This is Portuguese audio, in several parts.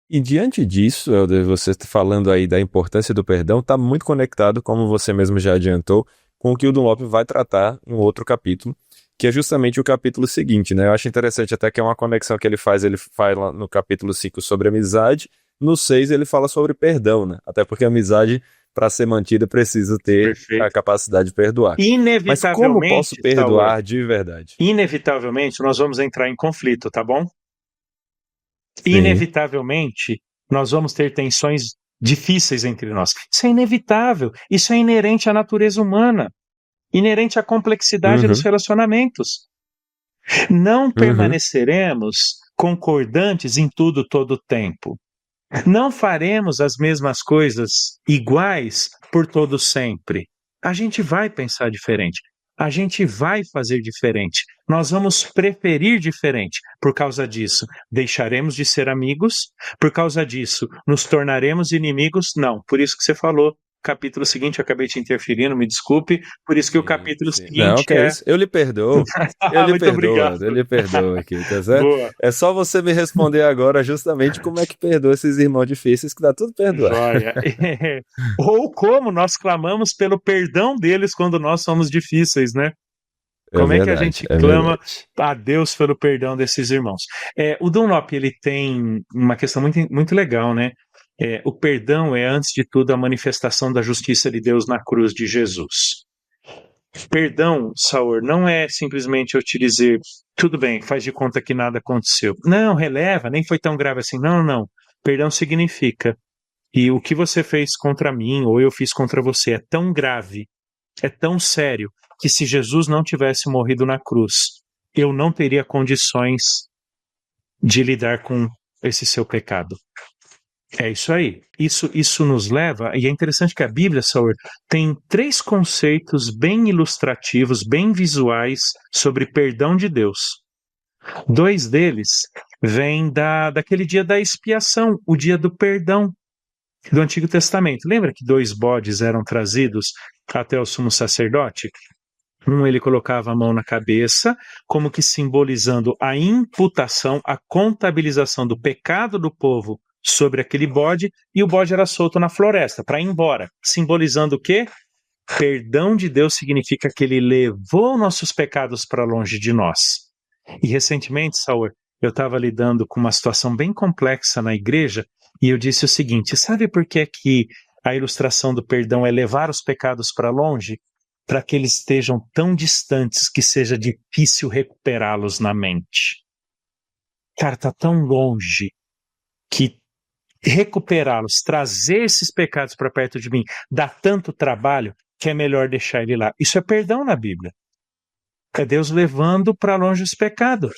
E diante disso, Helder, você tá falando aí da importância do perdão, está muito conectado, como você mesmo já adiantou, com o que o Dunlop vai tratar em um outro capítulo, que é justamente o capítulo seguinte, né? Eu acho interessante até que é uma conexão que ele fala no capítulo 5 sobre amizade, no 6 ele fala sobre perdão, né? Até porque a amizade, para ser mantida, precisa ter a Perfeito. capacidade de perdoar. Mas como posso Inevitavelmente, Sauer, perdoar de verdade? inevitavelmente nós vamos entrar em conflito, tá bom? Sim. Inevitavelmente nós vamos ter tensões difíceis entre nós. Isso é inevitável, isso é inerente à natureza humana, inerente à complexidade dos Uhum, relacionamentos. Não uhum. permaneceremos concordantes em tudo todo o tempo. Não faremos as mesmas coisas iguais por todo sempre. A gente vai pensar diferente. A gente vai fazer diferente. Nós vamos preferir diferente. Por causa disso, deixaremos de ser amigos? Por causa disso, nos tornaremos inimigos? Não. Por isso que você falou. Capítulo seguinte, eu acabei te interferindo, me desculpe. Por isso que o Sim, capítulo sim. Não, seguinte que é é. isso. Eu lhe perdoo. Eu lhe Muito perdoo, obrigado. Helder. Eu lhe perdoo aqui, tá certo? Boa. É só você me responder agora justamente como é que perdoa esses irmãos difíceis que dá tudo perdoar. Joia. Ou como nós clamamos pelo perdão deles quando nós somos difíceis, né? É Como é que a verdade, gente é clama verdade. a Deus pelo perdão desses irmãos? O Dunlop, ele tem uma questão muito, muito legal, né? O perdão é, antes de tudo, a manifestação da justiça de Deus na cruz de Jesus. Perdão, Saur, não é simplesmente eu te dizer, tudo bem, faz de conta que nada aconteceu. Não, releva, nem foi tão grave assim. Não, não. Perdão significa e o que você fez contra mim, ou eu fiz contra você, é tão grave, é tão sério, que se Jesus não tivesse morrido na cruz, eu não teria condições de lidar com esse seu pecado. É isso aí. Isso nos leva, e é interessante que a Bíblia, Saur, tem 3 conceitos bem ilustrativos, bem visuais sobre perdão de Deus. 2 deles vêm daquele dia da expiação, o dia do perdão do Antigo Testamento. Lembra que 2 bodes eram trazidos até o sumo sacerdote? Ele colocava a mão na cabeça, como que simbolizando a imputação, a contabilização do pecado do povo sobre aquele bode, e o bode era solto na floresta para ir embora, simbolizando o quê? Perdão de Deus significa que ele levou nossos pecados para longe de nós. E recentemente, Saur, eu estava lidando com uma situação bem complexa na igreja e eu disse o seguinte: sabe por que a ilustração do perdão é levar os pecados para longe? Para que eles estejam tão distantes que seja difícil recuperá-los na mente. Cara, está tão longe que recuperá-los, trazer esses pecados para perto de mim, dá tanto trabalho que é melhor deixar ele lá. Isso é perdão na Bíblia. É Deus levando para longe os pecados.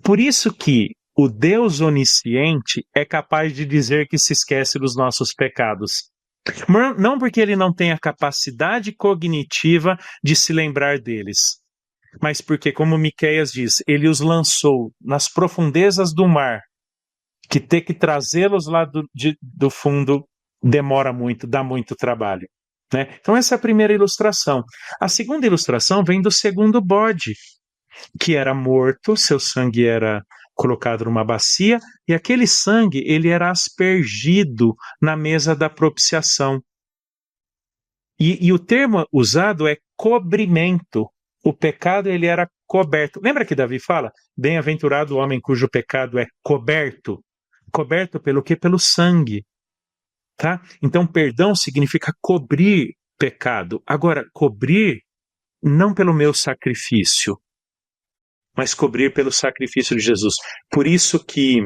Por isso que o Deus onisciente é capaz de dizer que se esquece dos nossos pecados. Não porque ele não tem a capacidade cognitiva de se lembrar deles, mas porque, como Miqueias diz, ele os lançou nas profundezas do mar, que ter que trazê-los lá do fundo demora muito, dá muito trabalho. Né? Então essa é a primeira ilustração. A segunda ilustração vem do segundo bode, que era morto, seu sangue era colocado numa bacia, e aquele sangue ele era aspergido na mesa da propiciação. E o termo usado é cobrimento. O pecado ele era coberto. Lembra que Davi fala? Bem-aventurado o homem cujo pecado é coberto. Coberto pelo quê? Pelo sangue. Tá? Então, perdão significa cobrir pecado. Agora, cobrir não pelo meu sacrifício, mas cobrir pelo sacrifício de Jesus. Por isso que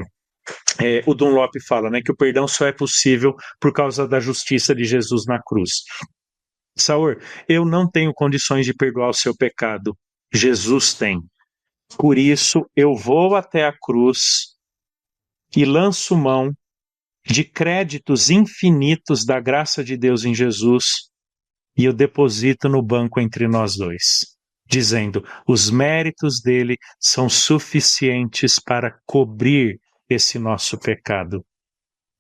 o Dunlop fala, né, que o perdão só é possível por causa da justiça de Jesus na cruz. Saur, eu não tenho condições de perdoar o seu pecado. Jesus tem. Por isso, eu vou até a cruz e lanço mão de créditos infinitos da graça de Deus em Jesus e eu deposito no banco entre nós dois, dizendo, os méritos dele são suficientes para cobrir esse nosso pecado.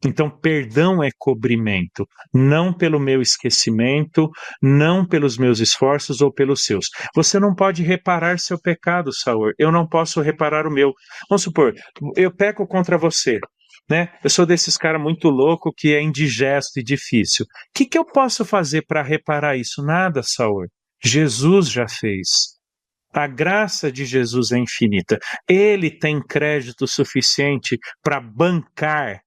Então, perdão é cobrimento, não pelo meu esquecimento, não pelos meus esforços ou pelos seus. Você não pode reparar seu pecado, Saur. Eu não posso reparar o meu. Vamos supor, eu peco contra você. né? Eu sou desses caras muito louco que é indigesto e difícil. O que eu posso fazer para reparar isso? Nada, Saul. Jesus já fez. A graça de Jesus é infinita. Ele tem crédito suficiente para bancar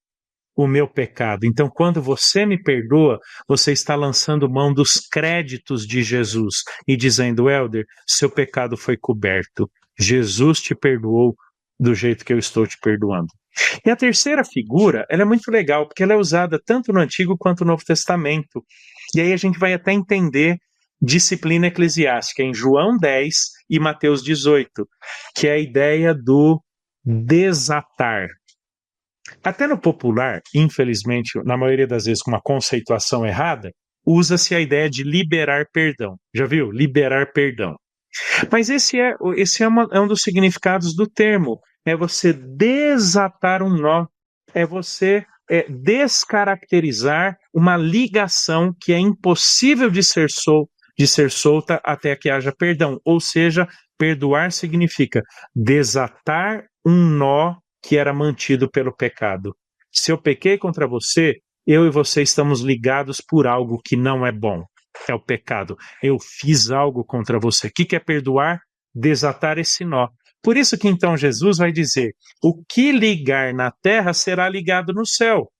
o meu pecado. Então, quando você me perdoa, você está lançando mão dos créditos de Jesus e dizendo, Helder, seu pecado foi coberto. Jesus te perdoou do jeito que eu estou te perdoando. E a terceira figura, ela é muito legal, porque ela é usada tanto no Antigo quanto no Novo Testamento. E aí a gente vai até entender disciplina eclesiástica em João 10 e Mateus 18, que é a ideia do desatar. Até no popular, infelizmente, na maioria das vezes com uma conceituação errada, usa-se a ideia de liberar perdão. Já viu? Liberar perdão. Mas esse é um dos significados do termo. É você desatar um nó. É você descaracterizar uma ligação que é impossível de ser solta até que haja perdão. Ou seja, perdoar significa desatar um nó que era mantido pelo pecado. Se eu pequei contra você, eu e você estamos ligados por algo que não é bom. É o pecado. Eu fiz algo contra você. O que é perdoar? Desatar esse nó. Por isso que então Jesus vai dizer, o que ligar na terra será ligado no céu.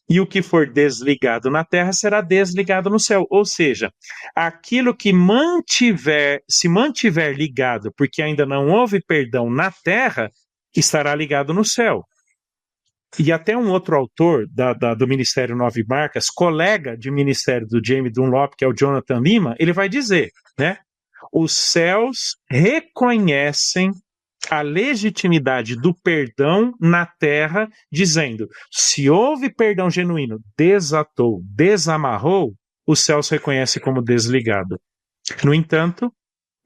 E o que for desligado na terra será desligado no céu. Ou seja, aquilo que se mantiver ligado, porque ainda não houve perdão na terra, estará ligado no céu. E até um outro autor do Ministério Nove Marcas, colega de ministério do James Dunlop, que é o Jonathan Lima, ele vai dizer, né? Os céus reconhecem a legitimidade do perdão na terra, dizendo, se houve perdão genuíno, desatou, desamarrou, os céus reconhecem como desligado. No entanto,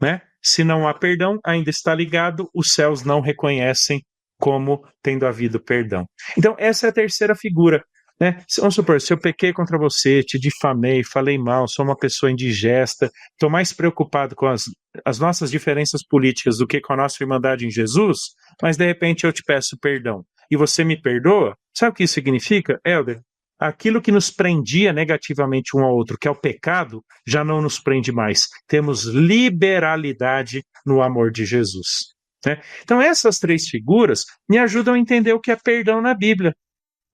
né? Se não há perdão, ainda está ligado, os céus não reconhecem como tendo havido perdão. Então, essa é a terceira figura, né? Vamos supor, se eu pequei contra você, te difamei, falei mal, sou uma pessoa indigesta, estou mais preocupado com as nossas diferenças políticas do que com a nossa irmandade em Jesus, mas de repente eu te peço perdão e você me perdoa, sabe o que isso significa, Helder? Aquilo que nos prendia negativamente um ao outro, que é o pecado, já não nos prende mais. Temos liberalidade no amor de Jesus. Né? Então essas três figuras me ajudam a entender o que é perdão na Bíblia.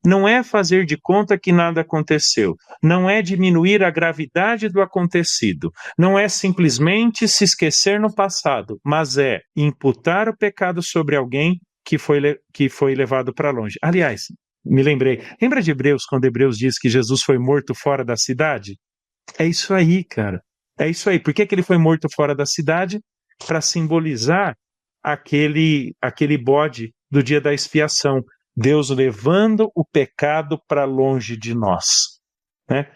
Não é fazer de conta que nada aconteceu. Não é diminuir a gravidade do acontecido. Não é simplesmente se esquecer no passado, mas é imputar o pecado sobre alguém que foi levado para longe. Aliás, me lembrei. Lembra de Hebreus, quando Hebreus diz que Jesus foi morto fora da cidade? É isso aí, cara. É isso aí. Por que ele foi morto fora da cidade? Para simbolizar aquele bode do dia da expiação. Deus levando o pecado para longe de nós. Né?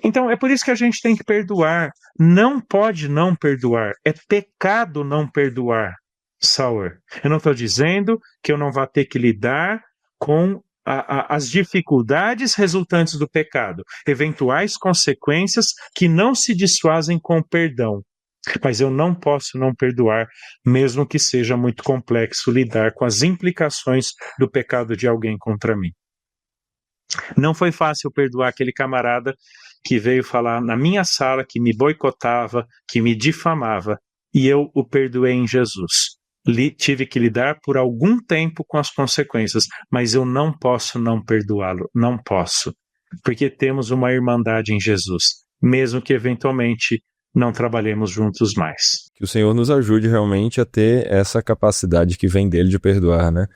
Então, é por isso que a gente tem que perdoar. Não pode não perdoar. É pecado não perdoar, Sauer. Eu não estou dizendo que eu não vá ter que lidar com as dificuldades resultantes do pecado, eventuais consequências que não se desfazem com o perdão. Mas eu não posso não perdoar, mesmo que seja muito complexo lidar com as implicações do pecado de alguém contra mim. Não foi fácil perdoar aquele camarada que veio falar na minha sala, que me boicotava, que me difamava, e eu o perdoei em Jesus. Tive que lidar por algum tempo com as consequências, mas eu não posso não perdoá-lo, não posso, porque temos uma irmandade em Jesus, mesmo que eventualmente não trabalhemos juntos mais. Que o Senhor nos ajude realmente a ter essa capacidade que vem dele de perdoar, né?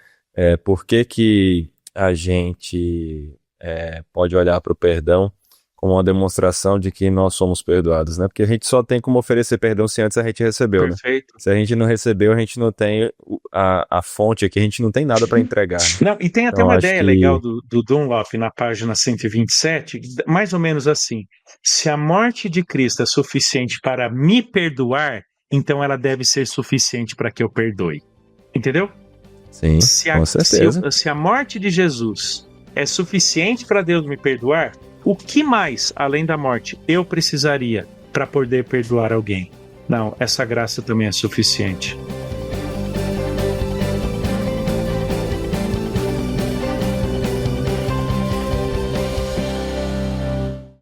Por que a gente pode olhar para o perdão como uma demonstração de que nós somos perdoados, né? Porque a gente só tem como oferecer perdão se antes a gente recebeu, Perfeito. Né? Se a gente não recebeu, a gente não tem a fonte aqui, a gente não tem nada para entregar. Né? Não, e tem até uma ideia legal do Dunlop na página 127, mais ou menos assim, se a morte de Cristo é suficiente para me perdoar, então ela deve ser suficiente para que eu perdoe. Entendeu? Sim, com certeza. Se a morte de Jesus é suficiente para Deus me perdoar, o que mais, além da morte, eu precisaria para poder perdoar alguém? Não, essa graça também é suficiente.